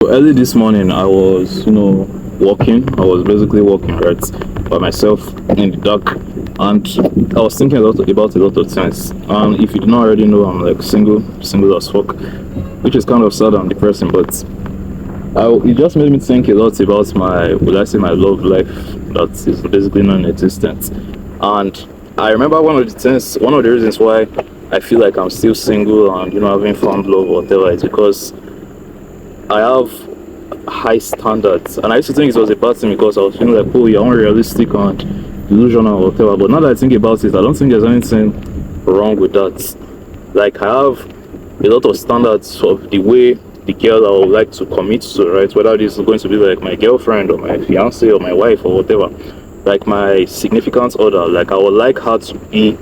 So early this morning, I was, walking. I was basically walking right by myself in the dark, and I was thinking about a lot of things. And if you do not already know, I'm like single as fuck, which is kind of sad and depressing. But it just made me think a lot about would I say, my love life that is basically non-existent. And I remember one of the reasons why I feel like I'm still single and having found love or whatever is because I have high standards, and I used to think it was a bad thing because I was feeling like, oh, you're unrealistic and delusional or whatever. But now that I think about it, I don't think there's anything wrong with that. Like, I have a lot of standards of the way the girl I would like to commit to, right? Whether this is going to be like my girlfriend or my fiance or my wife or whatever, like my significant other. Like, I would like her to be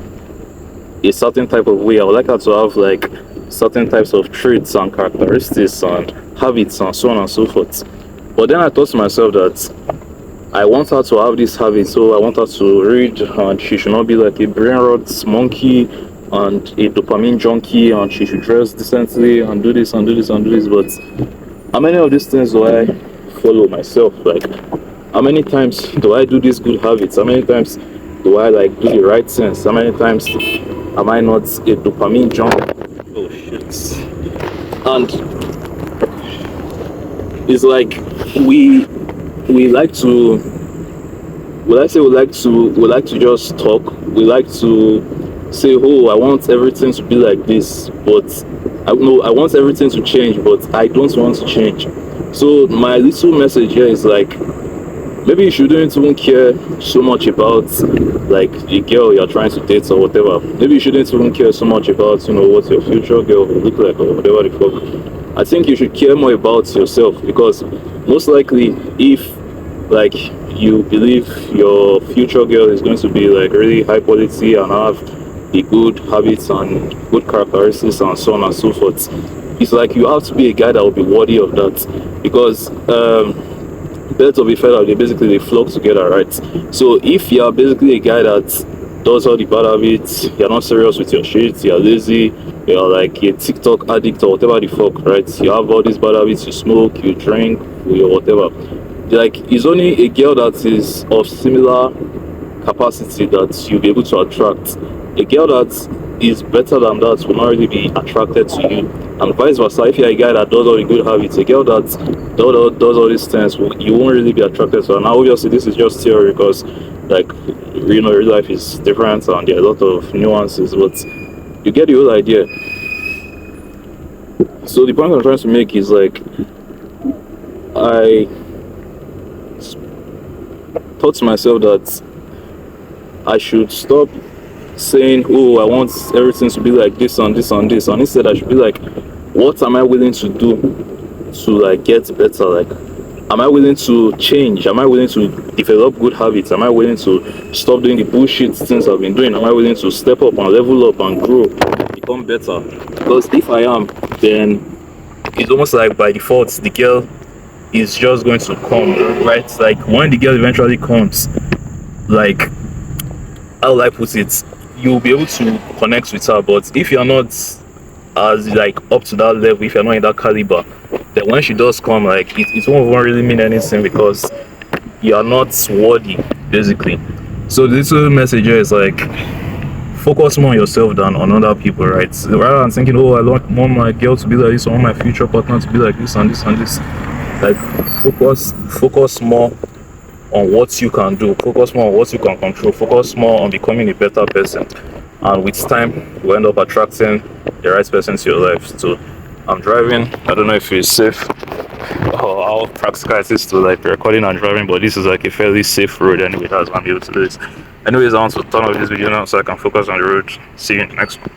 a certain type of way. I would like her to have like certain types of traits and characteristics and habits and so on and so forth. But then I thought to myself that I want her to have this habit, so I want her to read, and she should not be like a brain rot monkey and a dopamine junkie, and she should dress decently and do this and do this and do this. But how many of these things do I follow myself? Like, how many times do I do these good habits? How many times do I like do the right things? How many times am I not a dopamine junkie? Oh shit. And it's like we like to we like to just talk. We like to say, oh, I want everything to be like this, but I want everything to change, but I don't want to change. So my little message here is like, maybe you shouldn't even care so much about like the girl you're trying to date or whatever. Maybe you shouldn't even care so much about what your future girl will look like or whatever the fuck. I think you should care more about yourself, because most likely, if like you believe your future girl is going to be like really high quality and have the good habits and good characteristics and so on and so forth, it's like you have to be a guy that will be worthy of that, because birds of a feather, they flock together, right? So if you're basically a guy that does all the bad habits, you're not serious with your shit, you're lazy, you're like a TikTok addict or whatever the fuck, right? You have all these bad habits, you smoke, you drink, or whatever. Like, it's only a girl that is of similar capacity that you'll be able to attract. A girl that is better than that will not really be attracted to you, and vice versa. If you're a guy that does all the good habits, a girl that does all these things, you won't really be attracted to her. Now obviously this is just theory, because like real life is different and there are a lot of nuances, but you get the whole idea. So the point I'm trying to make is like, I thought to myself that I should stop saying, oh, I want everything to be like this and this and this, and instead I should be like, what am I willing to do to like get better? Like, am I willing to change? Am I willing to develop good habits? Am I willing to stop doing the bullshit things I've been doing? Am I willing to step up and level up and grow, become better? Because if I am, then it's almost like by default the girl is just going to come, right? Like, when the girl eventually comes, like, how will I put it? You'll be able to connect with her. But if you're not as like up to that level, if you're not in that caliber, then when she does come, like, it won't really mean anything, because you're not worthy, basically. So the little message here is like, focus more on yourself than on other people, right? So rather than thinking, oh, I want my girl to be like this, I want my future partner to be like this and this and this, like, focus more on what you can do, focus more on what you can control, focus more on becoming a better person, and with time you end up attracting the right person to your life. So I'm driving, I don't know if it's safe or how practical it is to like recording and driving, but this is like a fairly safe road anyway. That's why I'm able to do this. Anyways, I want to turn off this video now so I can focus on the road. See you in the next one.